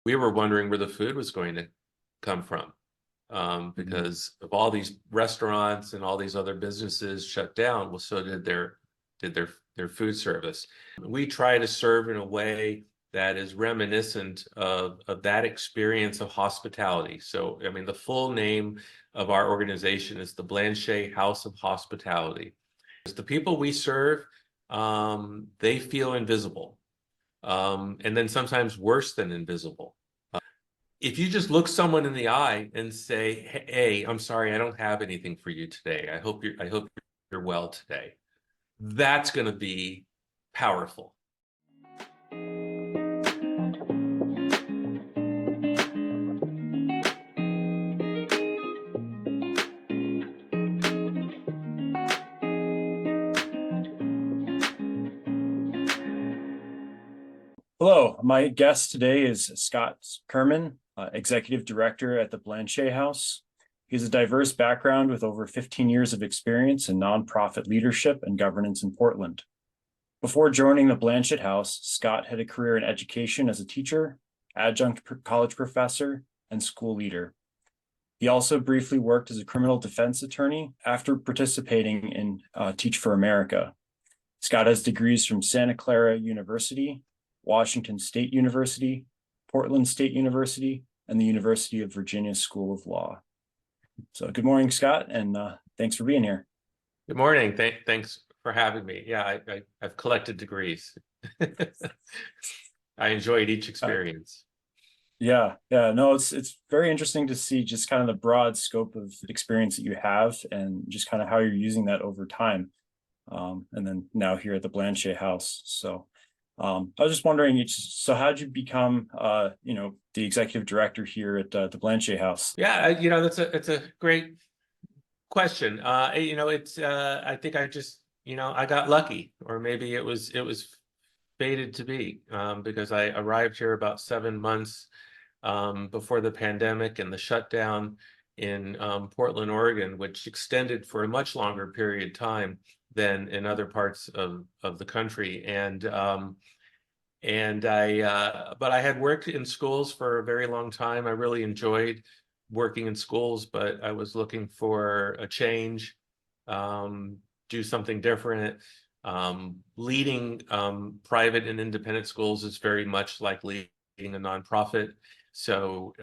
we were wondering where the food was going to come from, Mhm. because of all these restaurants and all these other businesses shut down. Well, so did their food service. We try to serve in a way that is reminiscent of that experience of hospitality. So, I mean, the full name of our organization is the Blanchet House of Hospitality. The people we serve, they feel invisible, and then sometimes worse than invisible. If you just look someone in the eye and say, "Hey, I'm sorry, I don't have anything for you today. I hope you're well today." That's going to be powerful. Hello, my guest today is Scott Kerman, Executive Director at the Blanchet House. He has a diverse background with over 15 years of experience in nonprofit leadership and governance in Portland. Before joining the Blanchet House, Scott had a career in education as a teacher, adjunct college professor, and school leader. He also briefly worked as a criminal defense attorney after participating in Teach for America. Scott has degrees from Santa Clara University, Washington State University, Portland State University, and the University of Virginia School of Law. So good morning, Scott, and thanks for being here. Good morning. Thanks for having me. Yeah, I've collected degrees. I enjoyed each Uh, experience. yeah, no, it's very interesting to see just kind of the broad scope of experience that you have and just kind of how you're using that over time. And then now here at the Blanchet House. So I was just wondering, so how did you become, the executive director here at the Blanchet House? Yeah, it's a great question. It's I think I just, I got lucky, or maybe it was fated to be, because I arrived here about 7 months before the pandemic and the shutdown in Portland, Oregon, which extended for a much longer period of time than in other parts of the country. But I had worked in schools for a very long time. I really enjoyed working in schools, but I was looking for a change, um, do something different. Leading private and independent schools is very much like leading a nonprofit. So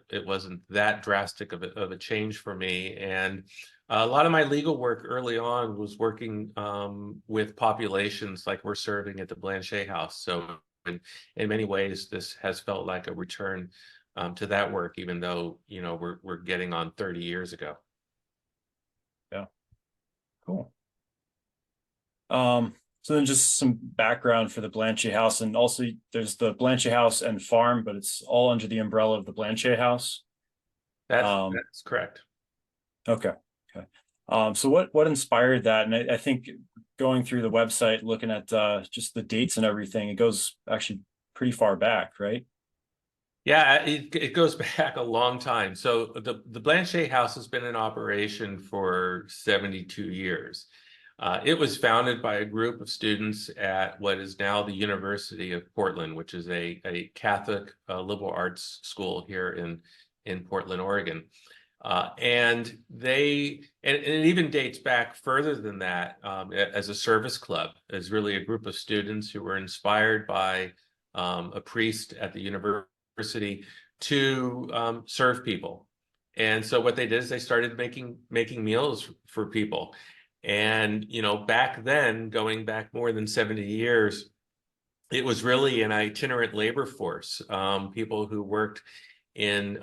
it wasn't that drastic of a change for me. And a lot of my legal work early on was working with populations like we're serving at the Blanchet House. So in many ways, this has felt like a return to that work, even though, we're getting on 30 years ago. Yeah, cool. So then just some background for the Blanchet House, and also there's the Blanchet House and farm, but it's all under the umbrella of the Blanchet House. That's Um, that's correct. okay, okay. So what inspired that? And I think going through the website, looking at just the dates and everything, it goes actually pretty far back, right? Yeah, it goes back a long time. So the Blanchet House has been in operation for 72 years. It was founded by a group of students at what is now the University of Portland, which is a Catholic liberal arts school here in Portland, Oregon. And it even dates back further than that, as a service club, as really a group of students who were inspired by a priest at the university to serve people. And so what they did is they started making meals for people. And back then, going back more than 70 years, it was really an itinerant labor force, people who worked in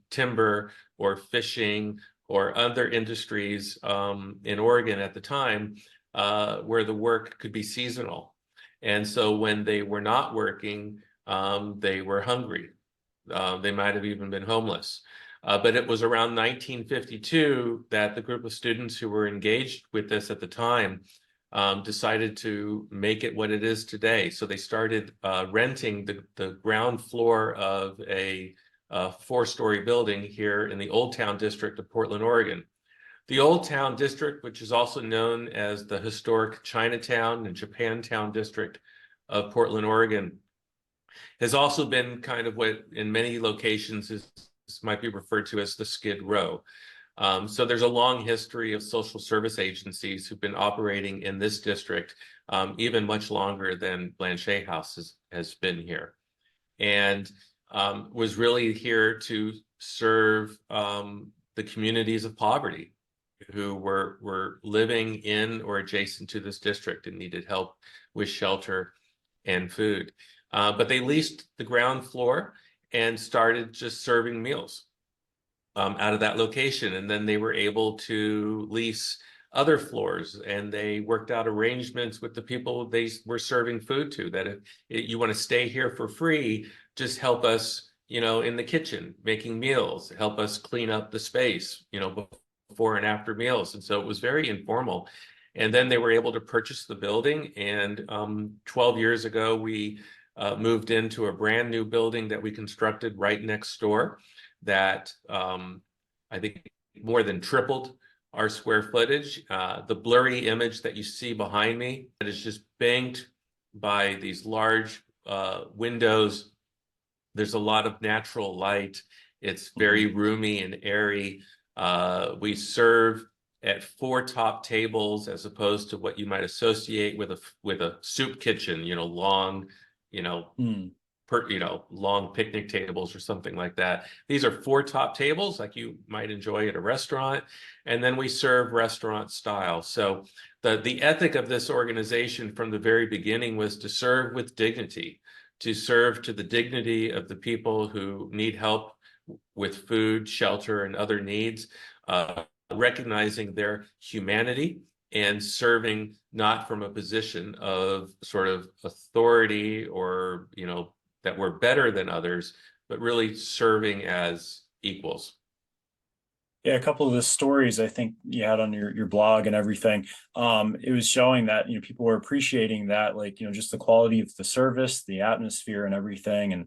timber or fishing or other industries in Oregon at the time, where the work could be seasonal. And so when they were not working, they were hungry. They might have even been homeless. But it was around 1952 that the group of students who were engaged with this at the time decided to make it what it is today. So they started renting the ground floor of a four-story building here in the Old Town district of Portland, Oregon. The Old Town district, which is also known as the historic Chinatown and Japantown district of Portland, Oregon, has also been kind of what in many locations is might be referred to as the Skid Row. So there's a long history of social service agencies who've been operating in this district even much longer than Blanchet House has been here, and was really here to serve the communities of poverty who were living in or adjacent to this district and needed help with shelter and food. But they leased the ground floor and started just serving meals out of that location. And then they were able to lease other floors, and they worked out arrangements with the people they were serving food to, that if you want to stay here for free, just help us, in the kitchen, making meals, help us clean up the space, before and after meals. And so it was very informal. And then they were able to purchase the building. And 12 years ago, we moved into a brand new building that we constructed right next door that I think more than tripled our square footage. The blurry image that you see behind me that is just banked by these large windows. There's a lot of natural light. It's very roomy and airy. We serve at 4 top tables as opposed to what you might associate with a soup kitchen, long, long picnic tables or something like that. These are 4 top tables like you might enjoy at a restaurant. And then we serve restaurant style. So the ethic of this organization from the very beginning was to serve with dignity, to serve to the dignity of the people who need help with food, shelter, and other needs, recognizing their humanity and serving not from a position of sort of authority or, that we're better than others, but really serving as equals. Yeah, a couple of the stories I think you had on your blog and everything, it was showing that people were appreciating that, like just the quality of the service, the atmosphere, and everything,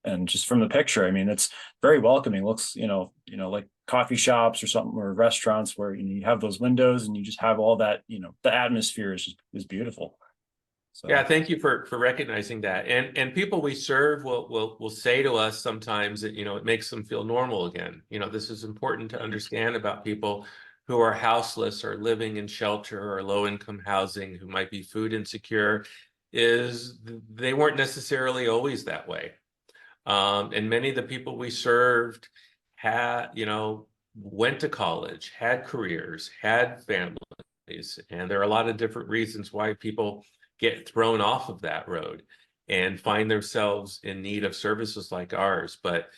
and just from the picture, I mean, it's very welcoming. It looks like coffee shops or something, or restaurants where you have those windows and you just have all that. The atmosphere is beautiful. So yeah, thank you for recognizing that. And people we serve will say to us sometimes that it makes them feel normal again. This is important to understand about people who are houseless or living in shelter or low income housing, who might be food insecure, is they weren't necessarily always that way. And many of the people we served had, went to college, had careers, had families, and there are a lot of different reasons why people get thrown off of that road and find themselves in need of services like ours. But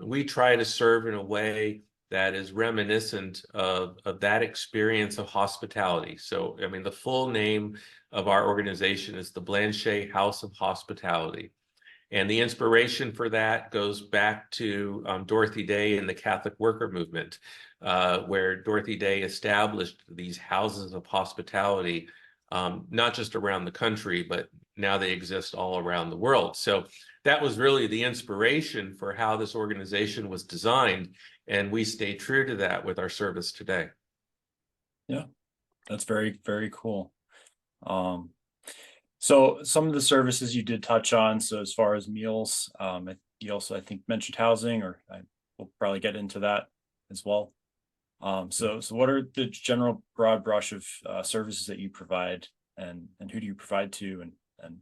we try to serve in a way that is reminiscent of that experience of hospitality. So, I mean, the full name of our organization is the Blanchet House of Hospitality. And the inspiration for that goes back to Dorothy Day and the Catholic worker movement, where Dorothy Day established these houses of hospitality, not just around the country, but now they exist all around the world. So that was really the inspiration for how this organization was designed. And we stay true to that with our service today. yeah, that's very, very cool. So some of the services you did touch on, so as far as meals, you also, I think, mentioned housing, or we'll probably get into that as well. So what are the general broad brush of services that you provide, and who do you provide to, and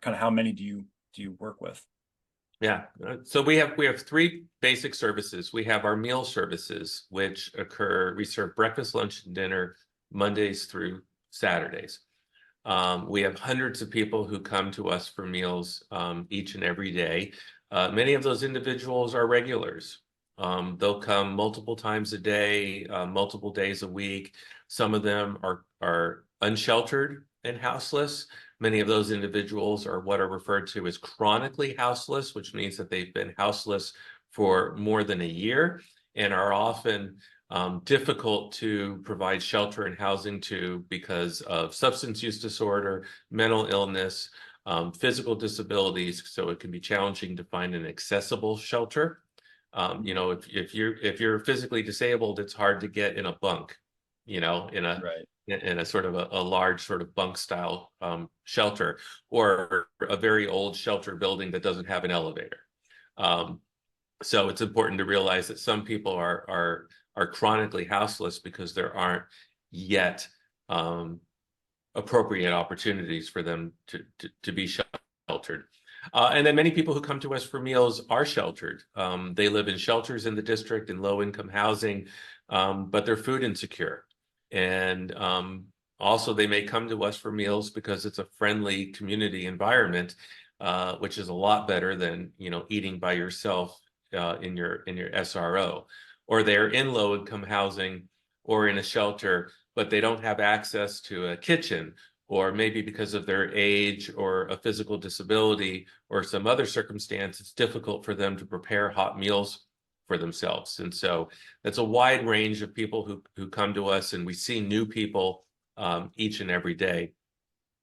kind of how many do you work with? Yeah, so we have 3 basic services. We have our meal services, which we serve breakfast, lunch, and dinner Mondays through Saturdays. We have hundreds of people who come to us for meals each and every day. Many of those individuals are regulars. They'll come multiple times a day, multiple days a week. Some of them are unsheltered and houseless. Many of those individuals are what are referred to as chronically houseless, which means that they've been houseless for more than a year and are often difficult to provide shelter and housing to because of substance use disorder, mental illness, physical disabilities. So it can be challenging to find an accessible shelter. If you're physically disabled, it's hard to get in a bunk, in a Right. in a sort of a large sort of bunk style shelter, or a very old shelter building that doesn't have an elevator. Um, so it's important to realize that some people are chronically houseless because there aren't yet appropriate opportunities for them to be sheltered. And then many people who come to us for meals are sheltered. They live in shelters in the district in low income housing, but they're food insecure. And also they may come to us for meals because it's a friendly community environment, which is a lot better than, eating by yourself in your SRO. Or they're in low income housing or in a shelter, but they don't have access to a kitchen, or maybe because of their age or a physical disability or some other circumstance, it's difficult for them to prepare hot meals for themselves. And so that's a wide range of people who come to us, and we see new people each and every day.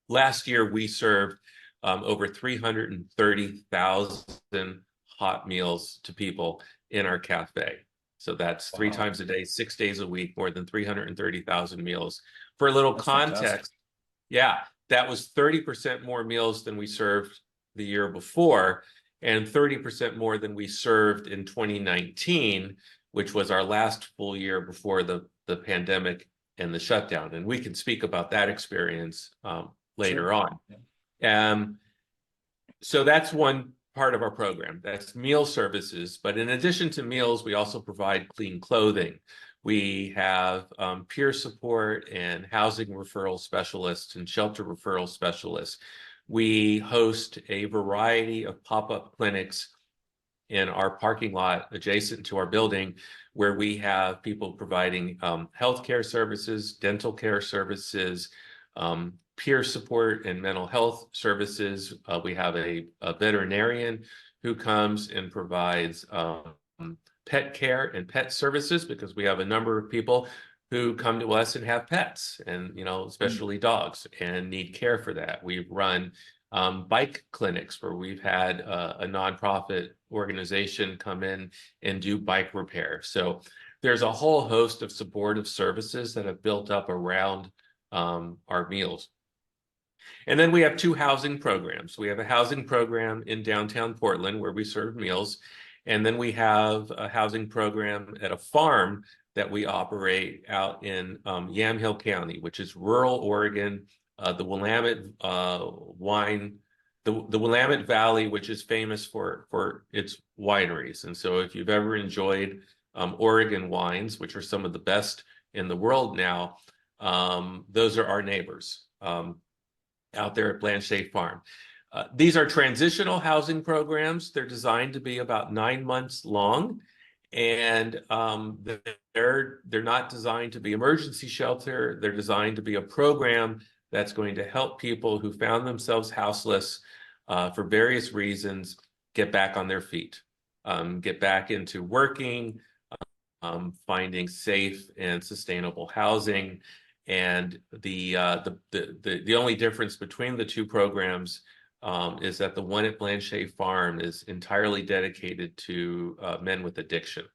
Last year, we served over 330,000 hot meals to people in our cafe. So that's three Wow, times a day, 6 days a week, more than 330,000 meals. For a little that's fantastic. context, yeah, that was 30% more meals than we served the year before, and 30% more than we served in 2019, which was our last full year before the pandemic and the shutdown. And we can speak about that experience later Sure. on. Yeah. Um, so that's one part of our program. That's meal services. But in addition to meals, we also provide clean clothing. We have peer support and housing referral specialists and shelter referral specialists. We host a variety of pop-up clinics in our parking lot adjacent to our building, where we have people providing healthcare services, dental care services, peer support and mental health services. We have a veterinarian who comes and provides pet care and pet services, because we have a number of people who come to us and have pets, and Mm. especially dogs, and need care for that. We've run bike clinics where we've had a nonprofit organization come in and do bike repair. So there's a whole host of supportive services that have built up around our meals. And then we have two housing programs. We have a housing program in downtown Portland where we serve meals. And then we have a housing program at a farm that we operate out in Yamhill County, which is rural Oregon, the Willamette the Willamette Valley, which is famous for its wineries. And so if you've ever enjoyed Oregon wines, which are some of the best in the world now, those are our neighbors out there at Blanchet Farm. These are transitional housing programs. They're designed to be about 9 months long, and they're not designed to be emergency shelter. They're designed to be a program that's going to help people who found themselves houseless for various reasons get back on their feet, get back into working, finding safe and sustainable housing. And the only difference between the two programs is that the one at Blanchet Farm is entirely dedicated to men with addiction.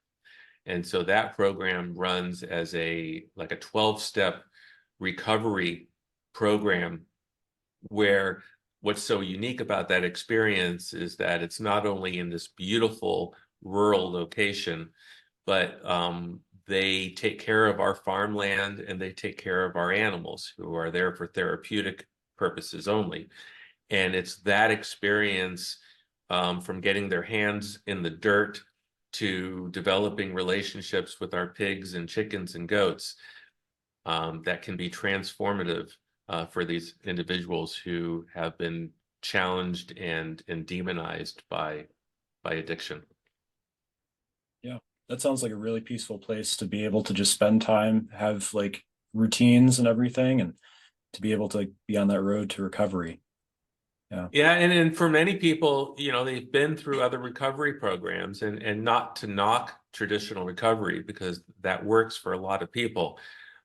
And so that program runs as like a 12-step recovery program, where what's so unique about that experience is that it's not only in this beautiful rural location, but they take care of our farmland and they take care of our animals who are there for therapeutic purposes only. And it's that experience, from getting their hands in the dirt to developing relationships with our pigs and chickens and goats, that can be transformative for these individuals who have been challenged and demonized by addiction. Yeah, that sounds like a really peaceful place to be able to just spend time, have like routines and everything, and to be able to be on that road to recovery. Yeah. Yeah, and for many people, they've been through other recovery programs, and not to knock traditional recovery, because that works for a lot of people.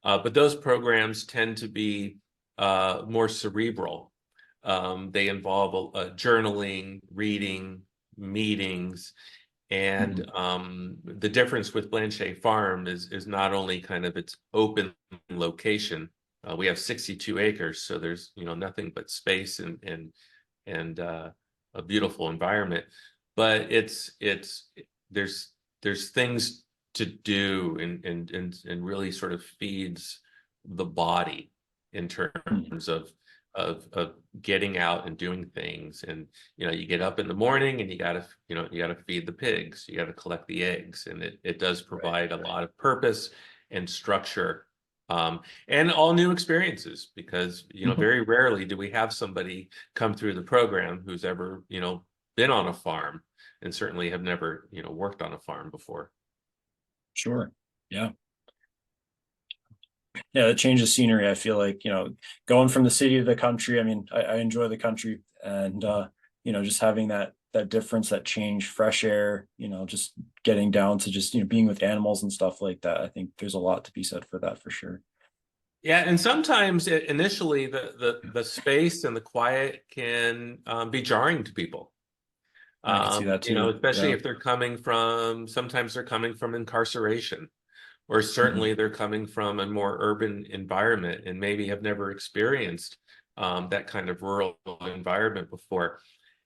But those programs tend to be more cerebral. They involve journaling, reading, meetings, and Mhm. the difference with Blanchet Farm is not only kind of its open location, We have 62 acres, so there's, you know, nothing but space and a beautiful environment. But there's there's things to do and really sort of feeds the body in Mhm. terms of getting out and doing things. And you know, you get up in the morning and you gotta feed the pigs, you gotta collect the eggs, and it does Right. provide a lot of purpose and structure, and all new experiences, because you know, Mhm. very rarely do we have somebody come through the program who's ever, you know, been on a farm, and certainly have never, you know, worked on a farm before. Sure. Yeah. Yeah, that changes scenery. I feel like, going from the city to the country. I mean, I enjoy the country, and just having that difference, that change, fresh air, just getting down to just, being with animals and stuff like that. I think there's a lot to be said for that for sure. Yeah, and sometimes initially the space and the quiet can be jarring to people. I can see that You know, too. especially Yeah. if they're coming from, sometimes they're coming from incarceration, or Mhm. certainly they're coming from a more urban environment and maybe have never experienced that kind of rural environment before.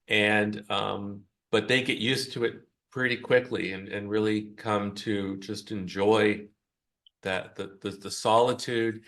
And but they get used to it pretty quickly, and really come to just enjoy that the solitude.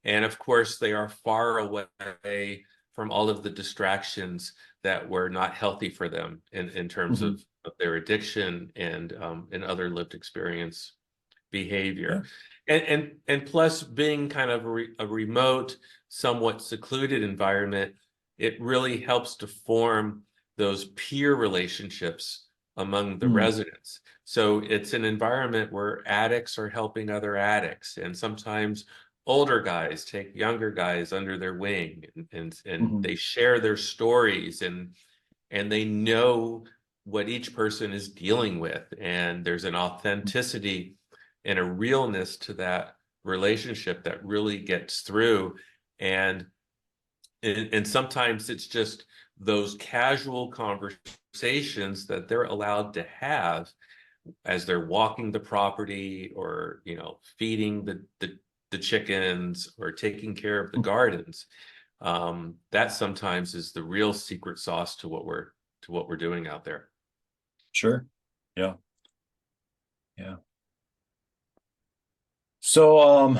And of course, they are far away from all of the distractions that were not healthy for them in terms Mhm. of their addiction and other lived experience Yeah. behavior. And plus, being kind of a remote, somewhat secluded environment, it really helps to form those peer relationships among the Mm. residents. So it's an environment where addicts are helping other addicts, and sometimes older guys take younger guys under their wing, and Mhm. they share their stories, and they know what each person is dealing with, and there's an authenticity and a realness to that relationship that really gets through. And sometimes it's just those casual conversations that they're allowed to have as they're walking the property, or you know, feeding the chickens, or taking care of the Mhm. gardens. That sometimes is the real secret sauce to what we're doing out there. Sure. Yeah. Yeah. So,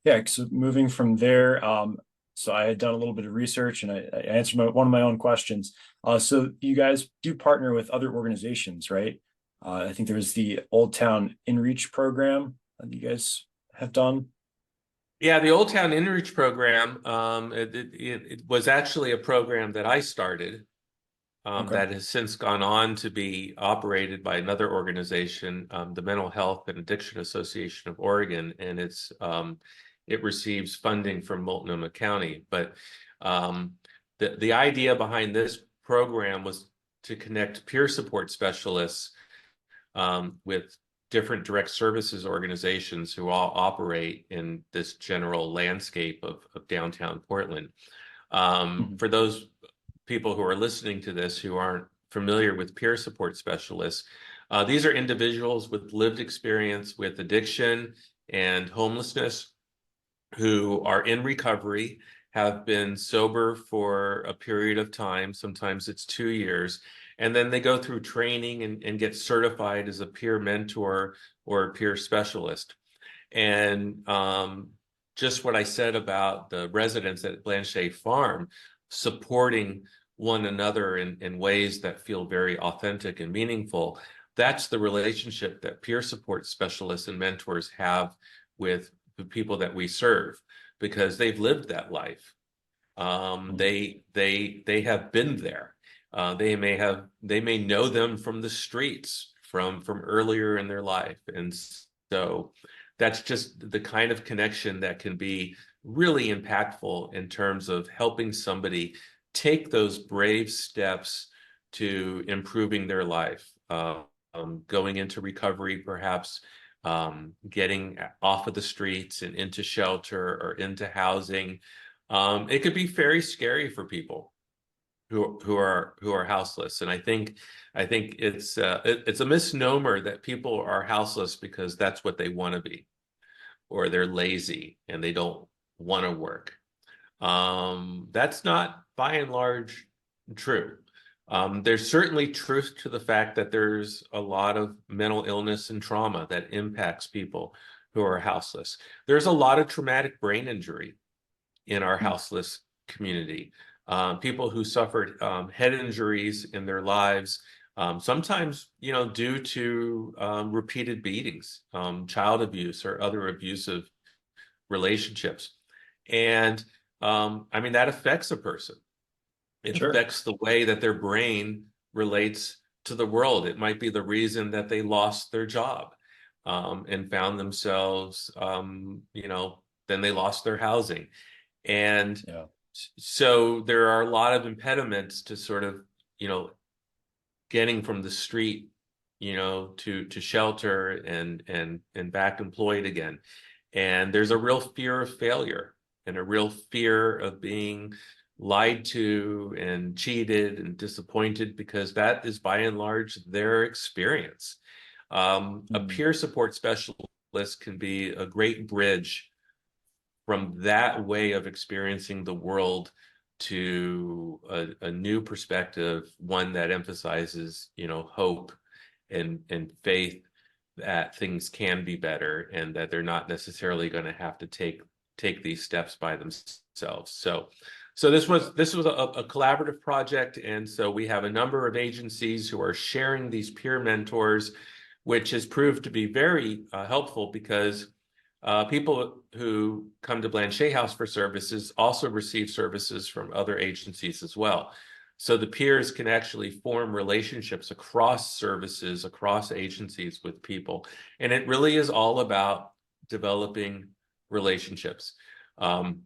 yeah, so moving from there, so I had done a little bit of research, and I answered one of my own questions. So you guys do partner with other organizations, right? I think there's the Old Town InReach program that you guys have done. Yeah, the Old Town Inreach program, it was actually a program that I started, Okay. that has since gone on to be operated by another organization, the Mental Health and Addiction Association of Oregon, and it receives funding from Multnomah County. But um, the idea behind this program was to connect peer support specialists with different direct services organizations who all operate in this general landscape of downtown Portland. Mhm. For those people who are listening to this who aren't familiar with peer support specialists, these are individuals with lived experience with addiction and homelessness, who are in recovery, have been sober for a period of time, sometimes it's 2 years, and then they go through training and get certified as a peer mentor or a peer specialist. And just what I said about the residents at Blanchet Farm supporting one another in ways that feel very authentic and meaningful, that's the relationship that peer support specialists and mentors have with the people that we serve, because they've lived that life. Mhm. They have been there. They may know them from the streets, from earlier in their life, and so that's just the kind of connection that can be really impactful in terms of helping somebody take those brave steps to improving their life, going into recovery, perhaps getting off of the streets and into shelter or into housing. It could be very scary for people who are houseless, and I think it's a misnomer that people are houseless because that's what they want to be, or they're lazy and they don't want to work. That's not by and large true. There's certainly truth to the fact that there's a lot of mental illness and trauma that impacts people who are houseless. There's a lot of traumatic brain injury in our houseless community. People who suffered head injuries in their lives, sometimes, due to repeated beatings, child abuse, or other abusive relationships. And I mean, that affects a person. It Sure. affects the way that their brain relates to the world. It might be the reason that they lost their job and found themselves, then they lost their housing. And Yeah. so there are a lot of impediments to sort of, getting from the street, to shelter and back employed again. And there's a real fear of failure and a real fear of being lied to and cheated and disappointed, because that is by and large their experience. A Mhm. peer support specialist can be a great bridge from that way of experiencing the world to a new perspective, one that emphasizes, hope and faith that things can be better and that they're not necessarily going to have to take these steps by themselves. So this was a collaborative project, and so we have a number of agencies who are sharing these peer mentors, which has proved to be very helpful, because people who come to Blanchet House for services also receive services from other agencies as well. So the peers can actually form relationships across services, across agencies with people. And it really is all about developing relationships. Um,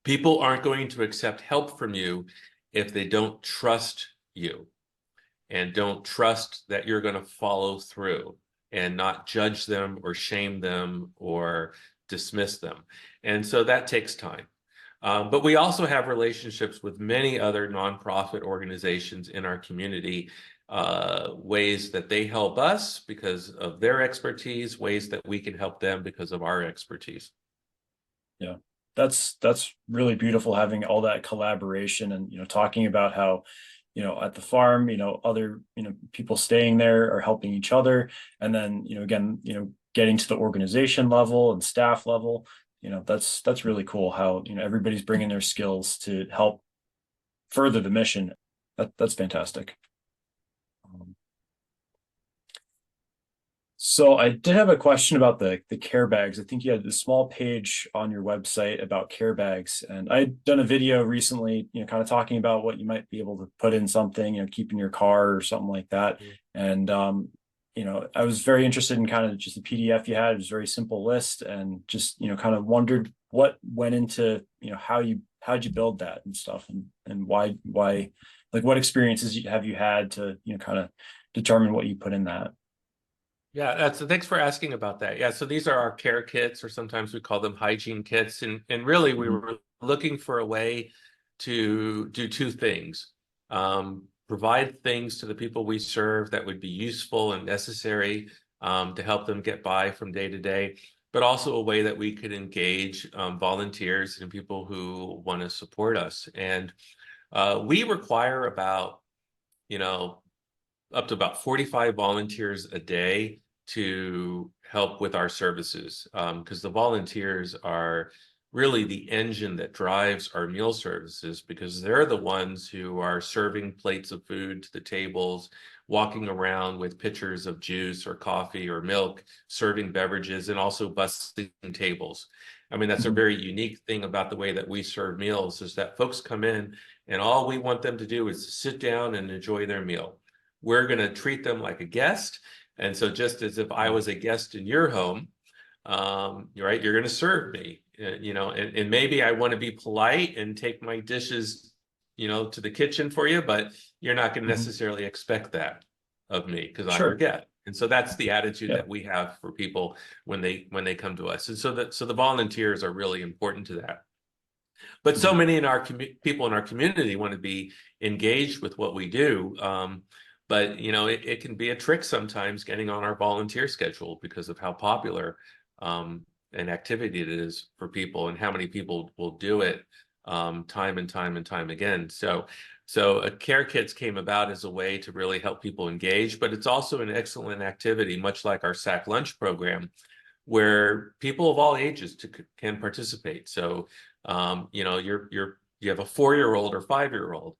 People aren't going to accept help from you if they don't trust you and don't trust that you're going to follow through and not judge them or shame them or dismiss them. And so that takes time. But we also have relationships with many other nonprofit organizations in our community, ways that they help us because of their expertise, ways that we can help them because of our expertise. Yeah. That's really beautiful, having all that collaboration and, talking about how, at the farm, other, people staying there are helping each other. And then, again, getting to the organization level and staff level, that's really cool how, everybody's bringing their skills to help further the mission. That's fantastic. Um, So I did have a question about the care bags. I think you had a small page on your website about care bags, and I'd done a video recently, kind of talking about what you might be able to put in something, keep in your car or something like that. And I was very interested in kind of just the PDF you had. It was a very simple list, and just kind of wondered what went into how'd you build that and stuff, and why like what experiences have you had to kind of determine what you put in that. Yeah, that's thanks for asking about that. Yeah, so these are our care kits, or sometimes we call them hygiene kits. And really we Mhm. were looking for a way to do two things. Provide things to the people we serve that would be useful and necessary to help them get by from day to day, but also a way that we could engage volunteers and people who want to support us. And we require about, you know, up to about 45 volunteers a day to help with our services, because the volunteers are really the engine that drives our meal services, because they're the ones who are serving plates of food to the tables, walking around with pitchers of juice or coffee or milk, serving beverages, and also bussing tables. I mean, that's a Mhm. very unique thing about the way that we serve meals, is that folks come in and all we want them to do is to sit down and enjoy their meal. We're going to treat them like a guest. And so just as if I Yeah. was a guest in your home, right, you're going to serve me, and maybe I want to be polite and take my dishes, to the kitchen for you, but you're not going to Mhm. necessarily expect that of me because I'm your Sure. guest. And so that's the attitude Yeah. that we have for people when they come to us. And so the volunteers are really important to that. But so Mhm. many in our people in our community want to be engaged with what we do. But it can be a trick sometimes getting on our volunteer schedule because of how popular an activity it is for people and how many people will do it. time and time and time again. So care kits came about as a way to really help people engage, but it's also an excellent activity, much like our sack lunch program, where people of all ages can participate. So, you have a 4-year-old or 5-year-old,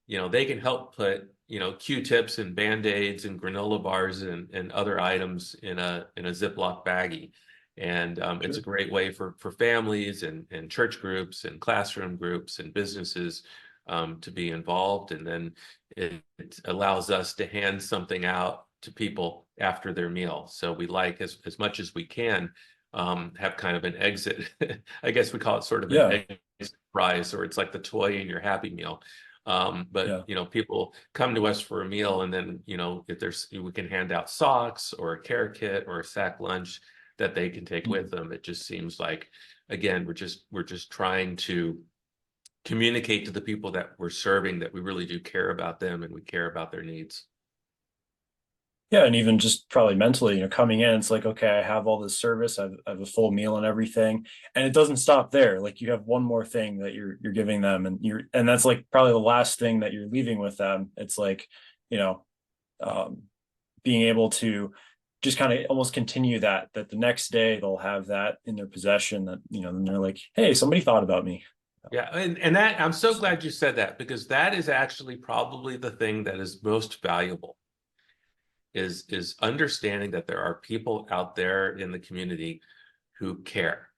they can help put, Q-tips and Band-Aids and granola bars and other items in a Ziploc baggie. And it's a Sure. great way for families and church groups and classroom groups and businesses to be involved. And then it allows us to hand something out to people after their meal. So we like, as much as we can, have kind of an exit. I guess we call it sort of an Yeah. exit prize, or it's like the toy in your Happy Meal. But Yeah. people come to us for a meal, and then if we can hand out socks or a care kit or a sack lunch that they can take with them. It just seems like, again, we're just trying to communicate to the people that we're serving that we really do care about them and we care about their needs. Yeah, and even just probably mentally, coming in, it's like, okay, I have all this service, I have a full meal and everything, and it doesn't stop there. Like you have one more thing that you're giving them, and that's like probably the last thing that you're leaving with them. It's like, you know, um, being able to just kind of almost continue that the next day they'll have that in their possession, that then they're like, hey, somebody thought about me. Yeah, and that I'm so glad you said that, because that is actually probably the thing that is most valuable, is understanding that there are people out there in the community who care.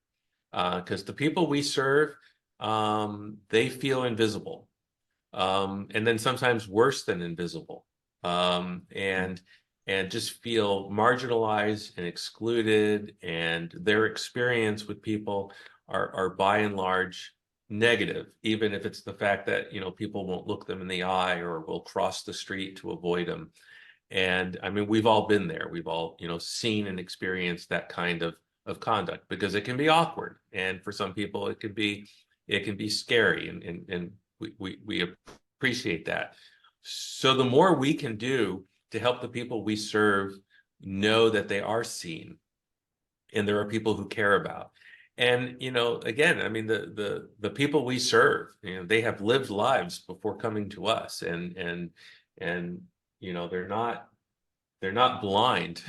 Because the people we serve, they feel invisible, and then sometimes worse than invisible, and just feel marginalized and excluded, and their experience with people are by and large negative, even if it's the fact that people won't look them in the eye or will cross the street to avoid them. And I mean, we've all been there. We've all, seen and experienced that kind of conduct, because it can be awkward. And for some people, it can be scary. And we appreciate that. So the more we can do to help the people we serve know that they are seen and there are people who care about. And, again, I mean, the people we serve, they have lived lives before coming to us, and they're not blind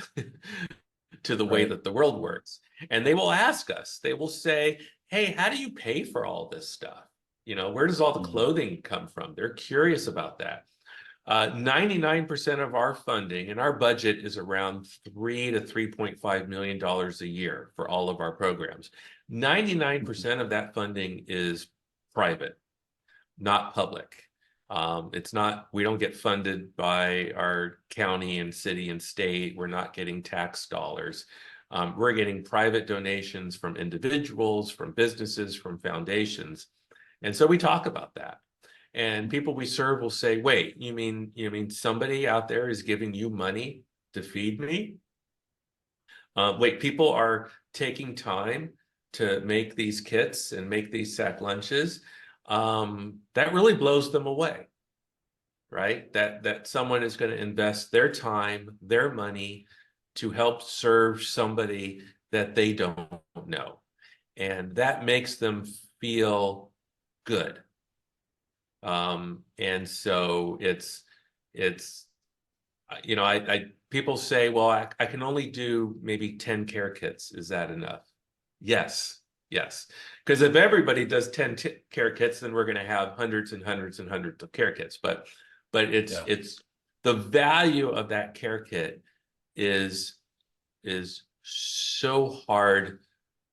to the way Right. that the world works. And they will ask us, they will say, hey, how do you pay for all this stuff? Where does all the Mhm. clothing come from? They're curious about that. 99% of our funding and our budget is around $3 to $3.5 million a year for all of our programs. 99% of that funding is private, not public. It's not, we don't get funded by our county and city and state. We're not getting tax dollars. We're getting private donations from individuals, from businesses, from foundations. And so we talk about that. And people we serve will say, wait, you mean somebody out there is giving you money to feed me? Wait, people are taking time to make these kits and make these sack lunches. That really blows them away, right? That someone is going to invest their time, their money to help serve somebody that they don't know. And that makes them feel good. And so it's I people say, well, I can only do maybe 10 care kits. Is that enough? Yes, yes. Because if everybody does 10 care kits, then we're going to have hundreds and hundreds and hundreds of care kits. But it's Yeah. it's the value of that care kit is is so hard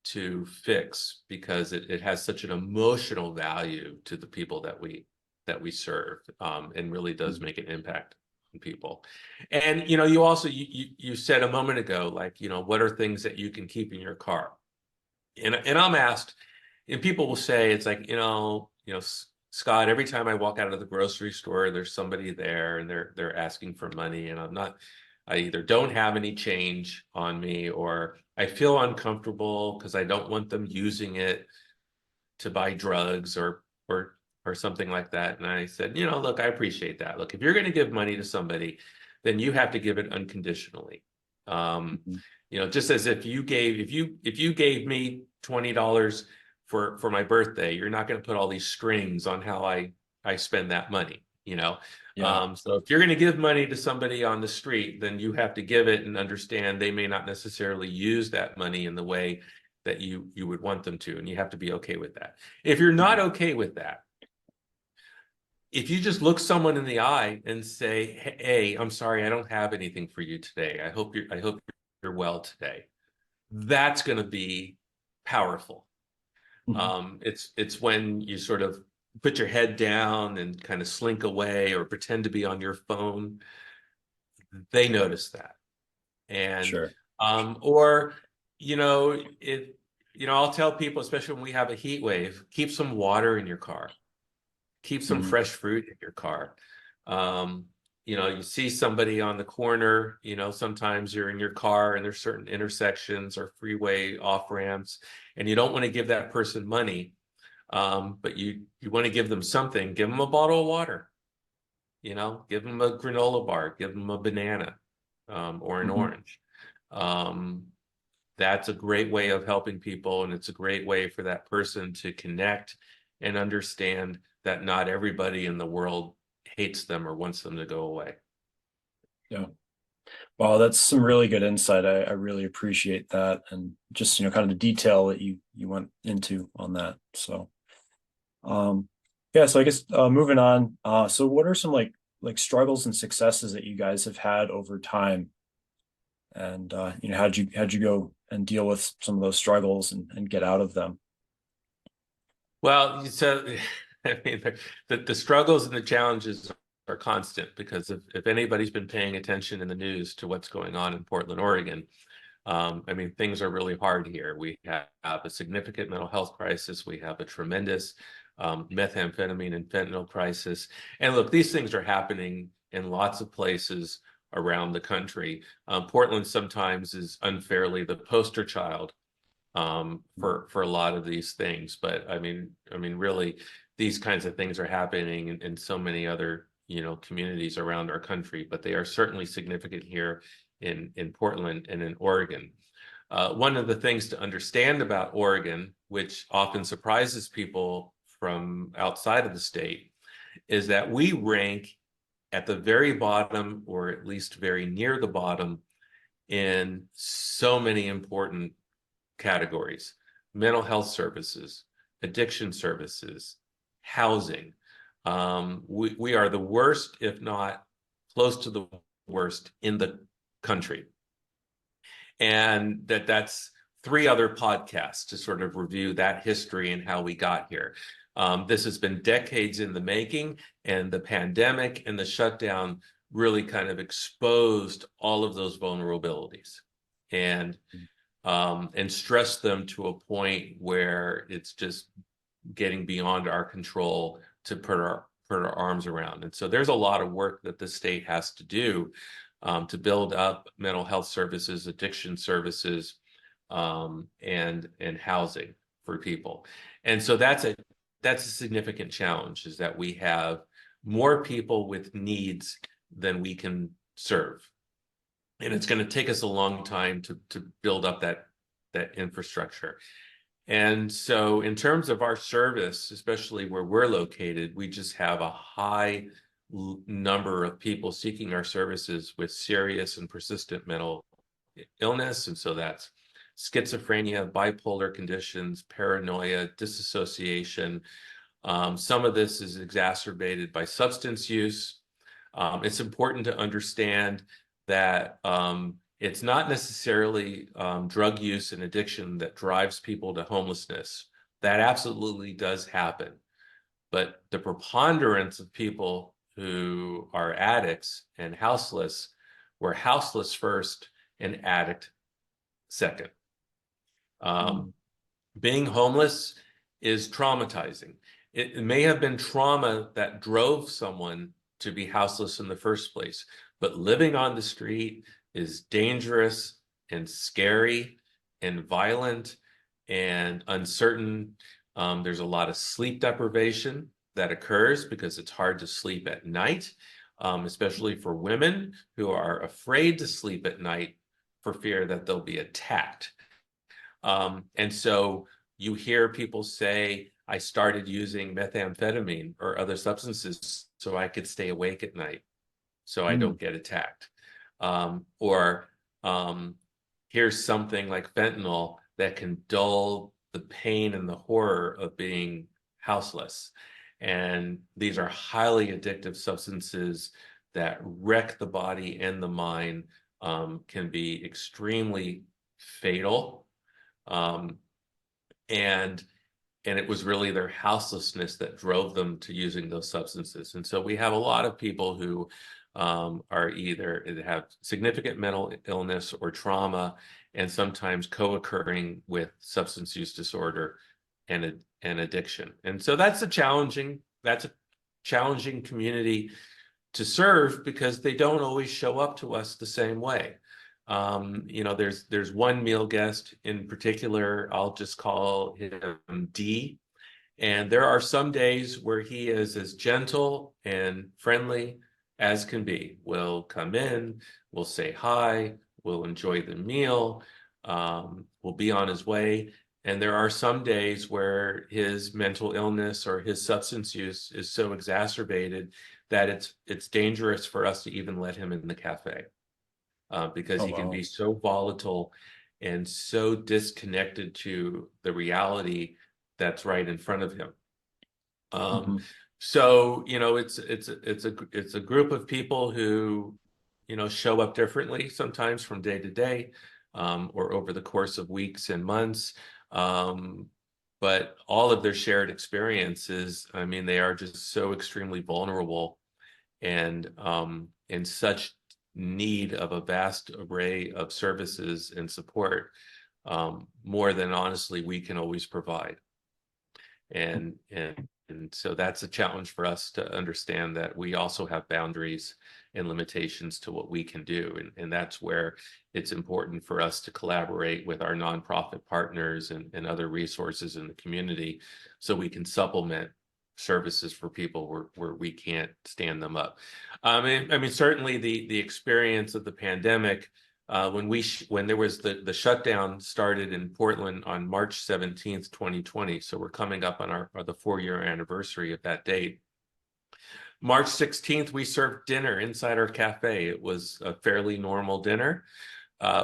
to fix, because it has such an emotional value to the people that we serve, and really does make an impact on people. And you also you said a moment ago, like, what are things that you can keep in your car? And I'm asked, and people will say, it's like, Scott, every time I walk out of the grocery store, there's somebody there and they're asking for money, and I either don't have any change on me, or I feel uncomfortable because I don't want them using it to buy drugs or something like that. And I said, look, I appreciate that. Look, if you're going to give money to somebody, then you have to give it unconditionally. Um, Mhm. just as if you gave me $20 for my birthday. You're not going to put all these strings on how I spend that money, you know. Yeah. So if you're going to give money to somebody on the street, then you have to give it and understand they may not necessarily use that money in the way that you would want them to, and you have to be okay with that. If you're not okay with that, if you just look someone in the eye and say, "Hey, I'm sorry, I don't have anything for you today. I hope you're well today." That's going to be powerful. Mhm. It's when you sort of put your head down and kind of slink away or pretend to be on your phone. They notice that. And Sure. or you know it I'll tell people, especially when we have a heat wave, keep some water in your car, keep some Mhm. fresh fruit in your car. um you see somebody on the corner, sometimes you're in your car and there's certain intersections or freeway off ramps, and you don't want to give that person money, but you want to give them something. Give them a bottle of water, give them a granola bar, give them a banana, or an Mhm. orange. um, that's a great way of helping people, and it's a great way for that person to connect and understand that not everybody in the world hates them or wants them to go away. Yeah. Wow, that's some really good insight. I really appreciate that, and just kind of the detail that you went into on that. So, yeah. So I guess moving on. So what are some like struggles and successes that you guys have had over time, and how'd you go and deal with some of those struggles and get out of them? Well, so I mean, the struggles and the challenges are constant, because if anybody's been paying attention in the news to what's going on in Portland, Oregon, I mean, things are really hard here. We have a significant mental health crisis. We have a tremendous methamphetamine and fentanyl crisis. And look, these things are happening in lots of places around the country. Portland sometimes is unfairly the poster child for a lot of these things. But I mean, really, these kinds of things are happening in so many other communities around our country, but they are certainly significant here in Portland and in Oregon. One of the things to understand about Oregon, which often surprises people from outside of the state, is that we rank at the very bottom, or at least very near the bottom, in so many important categories: mental health services, addiction services, housing. We are the worst, if not close to the worst in the country. And that's three other podcasts to sort of review that history and how we got here. This has been decades in the making, and the pandemic and the shutdown really kind of exposed all of those vulnerabilities and stressed them to a point where it's just getting beyond our control to put our arms around. And so there's a lot of work that the state has to do to build up mental health services, addiction services, and housing for people. And so that's a significant challenge, is that we have more people with needs than we can serve. And it's going to take us a long time to build up that infrastructure. And so in terms of our service, especially where we're located, we just have a high number of people seeking our services with serious and persistent mental illness. And so that's schizophrenia, bipolar conditions, paranoia, disassociation. Some of this is exacerbated by substance use. It's important to understand that it's not necessarily drug use and addiction that drives people to homelessness. That absolutely does happen. But the preponderance of people who are addicts and houseless were houseless first and addict second. Um, Mhm. Being homeless is traumatizing. It may have been trauma that drove someone to be houseless in the first place, but living on the street is dangerous and scary and violent and uncertain. There's a lot of sleep deprivation that occurs because it's hard to sleep at night, especially for women who are afraid to sleep at night for fear that they'll be attacked. And so you hear people say, I started using methamphetamine or other substances so I could stay awake at night, so I Mm. don't get attacked. Or here's something like fentanyl that can dull the pain and the horror of being houseless. And these are highly addictive substances that wreck the body and the mind, can be extremely fatal. Um, and and it was really their houselessness that drove them to using those substances. And so we have a lot of people who are either have significant mental illness or trauma, and sometimes co-occurring with substance use disorder and addiction. And so that's a challenging community to serve because they don't always show up to us the same way. There's one meal guest in particular, I'll just call him D. And there are some days where he is as gentle and friendly as can be. Will come in, will say hi, will enjoy the meal, will be on his way. And there are some days where his mental illness or his substance use is so exacerbated that it's dangerous for us to even let him in the cafe, because Oh, he can wow. be so volatile and so disconnected to the reality that's right in front of him. Um, Mhm. so it's a group of people who show up differently sometimes from day to day, or over the course of weeks and months. Um, but all of their shared experiences, I mean, they are just so extremely vulnerable and in such need of a vast array of services and support, more than honestly we can always provide. And so that's a challenge for us to understand that we also have boundaries and limitations to what we can do. And that's where it's important for us to collaborate with our nonprofit partners and other resources in the community so we can supplement services for people where we can't stand them up. I mean, certainly the experience of the pandemic, when there was the shutdown started in Portland on March 17th, 2020. So we're coming up on the 4-year anniversary of that date. March 16th, we served dinner inside our cafe. It was a fairly normal dinner.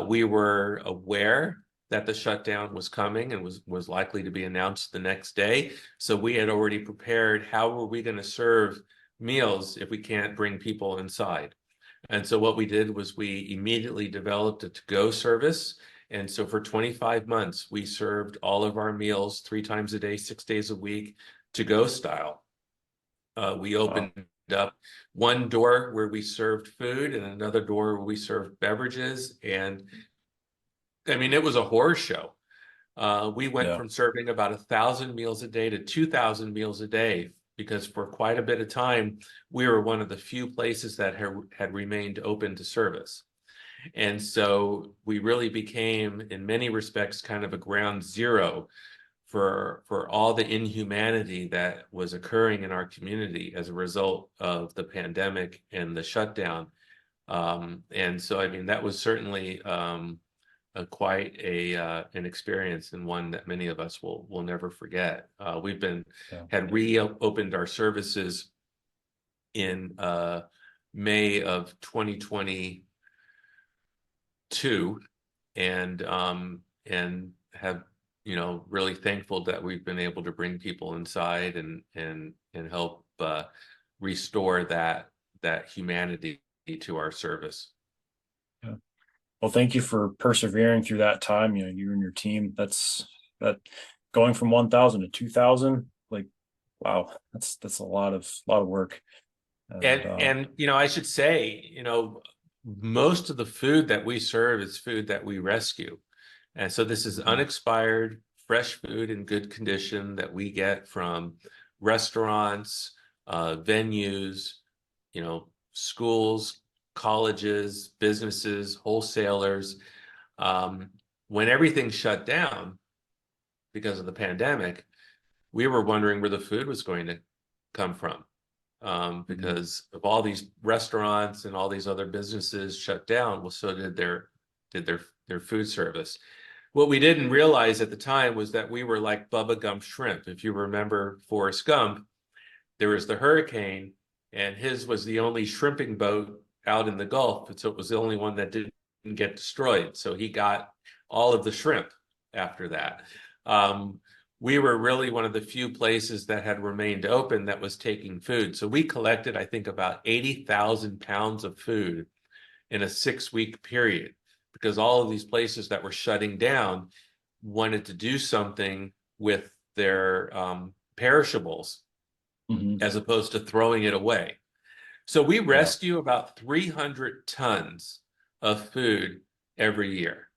We were aware that the shutdown was coming and was likely to be announced the next day. So we had already prepared how were we going to serve meals if we can't bring people inside. And so what we did was we immediately developed a to-go service. And so for 25 months, we served all of our meals 3 times a day, 6 days a week, to-go style. We Wow. opened up one door where we served food and another door where we served beverages. And I mean, it was a horror show. We went Yeah. from serving about 1,000 meals a day to 2,000 meals a day because for quite a bit of time, we were one of the few places that had remained open to service. And so we really became, in many respects, kind of a ground zero for all the inhumanity that was occurring in our community as a result of the pandemic and the shutdown. And so, I mean, that was certainly quite an experience, and one that many of us will never forget. We've been Yeah. had reopened our services in May of 2022, and have really thankful that we've been able to bring people inside and help restore that humanity to our service. Yeah. Well, thank you for persevering through that time. You know, you and your team. That going from 1,000 to 2,000. Like, wow, that's a lot of work. And And I should say, most of the food that we serve is food that we rescue. And so this is mhm. unexpired, fresh food in good condition that we get from restaurants, venues, schools, colleges, businesses, wholesalers. Um, when everything shut down because of the pandemic, we were wondering where the food was going to come from, Mhm. because of all these restaurants and all these other businesses shut down. Well, so did their food service. What we didn't realize at the time was that we were like Bubba Gump shrimp. If you remember Forrest Gump, there was the hurricane, and his was the only shrimping boat out in the Gulf, and so it was the only one that didn't get destroyed. So he got all of the shrimp after that. Um, we were really one of the few places that had remained open that was taking food. So we collected, I think, about 80,000 pounds of food in a 6-week period, because all of these places that were shutting down wanted to do something with their perishables Mhm. as opposed to throwing it away. So we Yeah. rescue about 300 tons of food every year.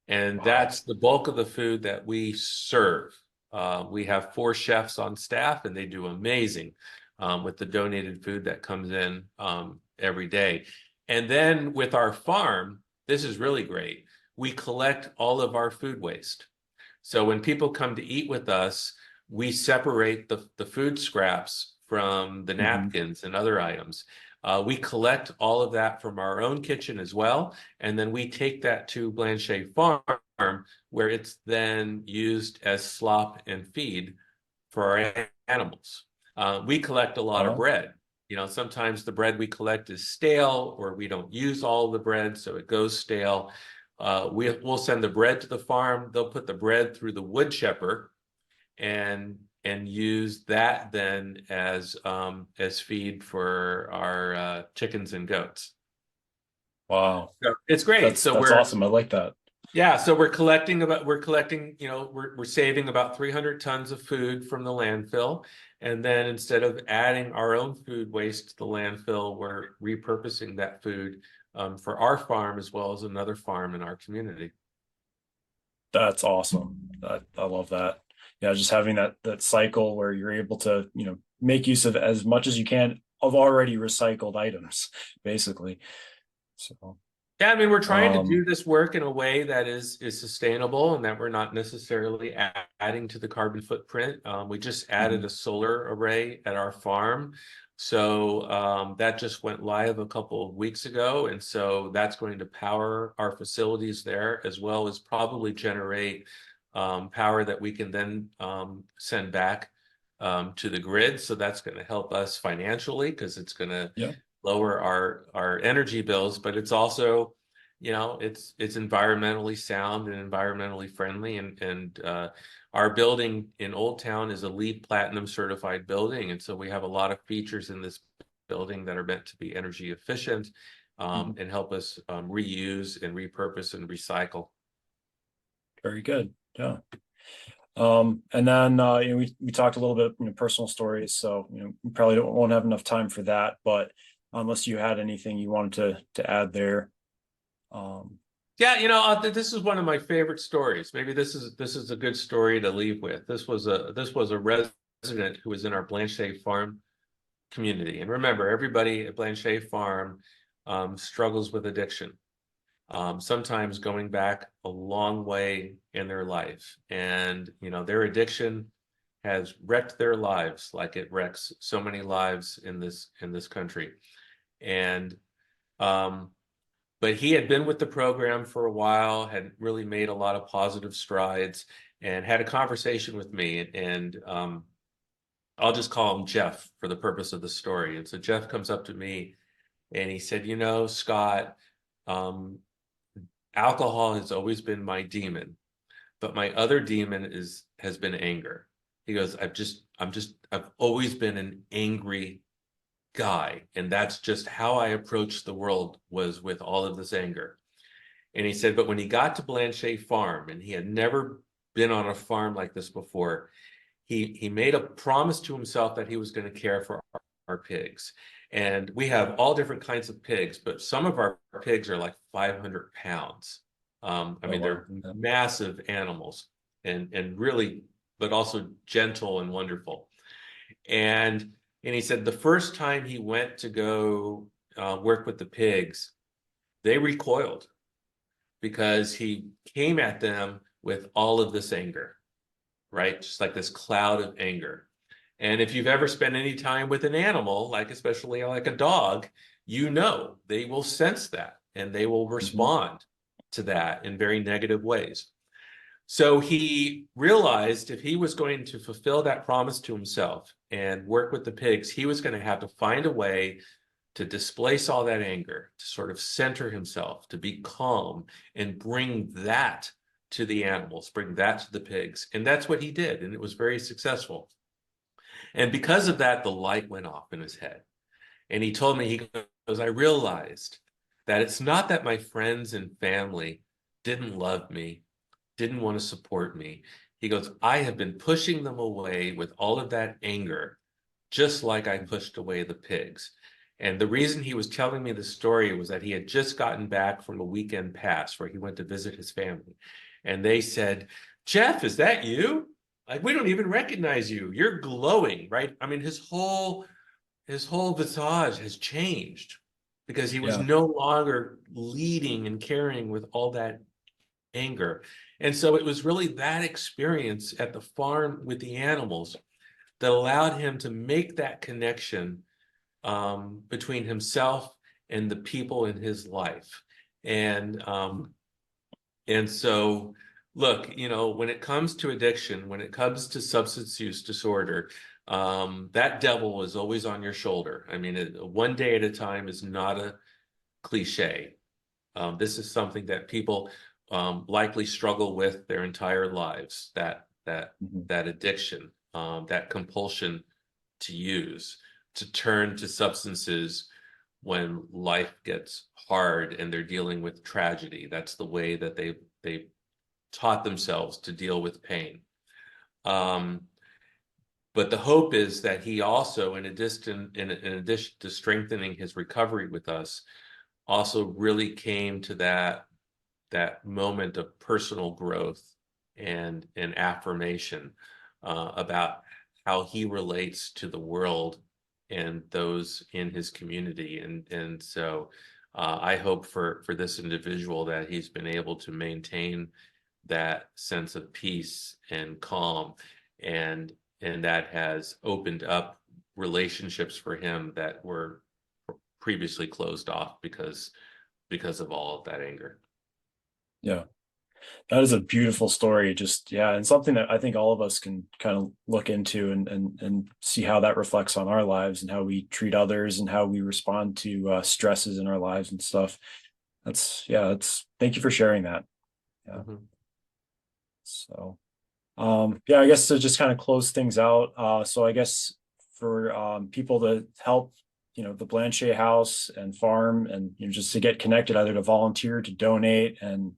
And Wow. that's the bulk of the food that we serve. We have 4 chefs on staff, and they do amazing with the donated food that comes in every day. And then with our farm, this is really great. We collect all of our food waste. So when people come to eat with us, we separate the food scraps from the Mhm. napkins and other items. We collect all of that from our own kitchen as well, and then we take that to Blanchet Farm, where it's then used as slop and feed for our animals. We collect a lot of Oh, bread. You know, sometimes the bread we collect is stale, or we don't use all the bread, so it goes stale. We'll send the bread to the farm. They'll put the bread through the wood chipper and use that then as feed for our chickens and goats. wow. So it's great. So That's we're awesome. I like that. yeah, so we're collecting, you know, we're saving about 300 tons of food from the landfill. And then instead of adding our own food waste to the landfill, we're repurposing that food for our farm as well as another farm in our community. That's awesome. I love that. Yeah, just having that cycle where you're able to, make use of as much as you can of already recycled items, basically. So, Yeah, I mean, we're trying to do um, this work in a way that is sustainable and that we're not necessarily adding to the carbon footprint. We just added mhm, a solar array at our farm. So that just went live a couple of weeks ago. And so that's going to power our facilities there, as well as probably generate power that we can then send back to the grid. So that's going to help us financially because it's going to yeah, lower our energy bills, but it's also, you know, it's environmentally sound and environmentally friendly. And our building in Old Town is a LEED Platinum certified building, and so we have a lot of features in this building that are meant to be energy efficient mhm, and help us reuse and repurpose and recycle. very good. Yeah. And then we talked a little bit, personal stories, so we probably won't have enough time for that. But unless you had anything you wanted to add there, um, Yeah, you know, this is one of my favorite stories. Maybe this is a good story to leave with. This was a resident who was in our Blanchet Farm community. And remember, everybody at Blanchet Farm struggles with addiction, sometimes going back a long way in their life. And, you know, their addiction has wrecked their lives like it wrecks so many lives in this country. And um, but he had been with the program for a while, had really made a lot of positive strides, and had a conversation with me. And I'll just call him Jeff for the purpose of the story. And so Jeff comes up to me and he said, "You know, Scott, um, alcohol has always been my demon, but my other demon has been anger." He goes, I've always been an angry guy, and that's just how I approached the world, was with all of this anger." And he said, but when he got to Blanchet Farm, and he had never been on a farm like this before, he made a promise to himself that he was going to care for our pigs. And we have all different kinds of pigs, but some of our pigs are like 500 pounds. I oh mean, wow, they're yeah. massive animals and really, but also gentle and wonderful. And he said the first time he went to go work with the pigs, they recoiled because he came at them with all of this anger, right? Just like this cloud of anger. And if you've ever spent any time with an animal, like especially like a dog, you know they will sense that and they will Mhm. respond to that in very negative ways. So he realized if he was going to fulfill that promise to himself and work with the pigs, he was going to have to find a way to displace all that anger, to sort of center himself, to be calm and bring that to the animals, bring that to the pigs. And that's what he did. And it was very successful. And because of that, the light went off in his head. And he told me, he goes, I realized that it's not that my friends and family didn't love me, didn't want to support me. He goes, I have been pushing them away with all of that anger, just like I pushed away the pigs. And the reason he was telling me the story was that he had just gotten back from a weekend pass where he went to visit his family. And they said, Jeff, is that you? Like, we don't even recognize you. You're glowing, right? I mean, his whole visage has changed because he was Yeah. no longer leading and carrying with all that anger. And so it was really that experience at the farm with the animals that allowed him to make that connection between himself and the people in his life. And so, look, when it comes to addiction, when it comes to substance use disorder, that devil is always on your shoulder. I mean, one day at a time is not a cliche. This is something that people likely struggle with their entire lives, that addiction, that compulsion to use, to turn to substances when life gets hard and they're dealing with tragedy. That's the way that they taught themselves to deal with pain. But the hope is that he also, in addition to strengthening his recovery with us, also really came to that moment of personal growth and affirmation about how he relates to the world and those in his community. And so I hope for this individual that he's been able to maintain that sense of peace and calm, and that has opened up relationships for him that were previously closed off because of all of that anger. Yeah. That is a beautiful story. Just, yeah, and something that I think all of us can kind of look into and see how that reflects on our lives and how we treat others and how we respond to stresses in our lives and stuff. Thank you for sharing that. Yeah. Mhm. So, yeah, I guess to just kind of close things out. So I guess for people to help, the Blanchet House and farm, and just to get connected, either to volunteer, to donate, and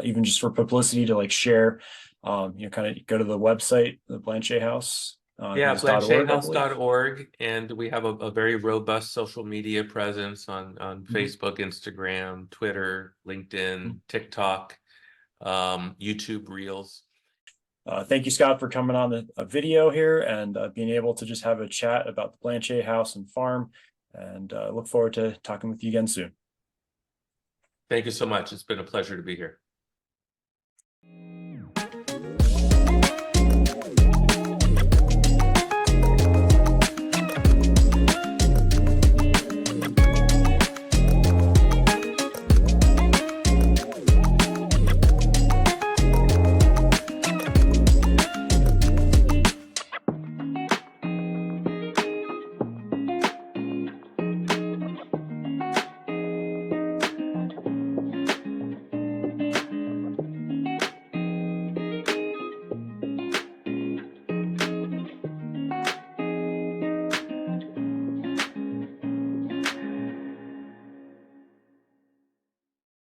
even just for publicity to like share, kind of go to the website, the Blanchet House. I think Yeah, it's .org, I believe. blanchethouse.org, and we have a very robust social media presence on Mhm. Facebook, Instagram, Twitter, LinkedIn, TikTok, YouTube Reels. Thank you, Scott, for coming on the video here and being able to just have a chat about the Blanchet House and farm. And look forward to talking with you again soon. Thank you so much. It's been a pleasure to be here.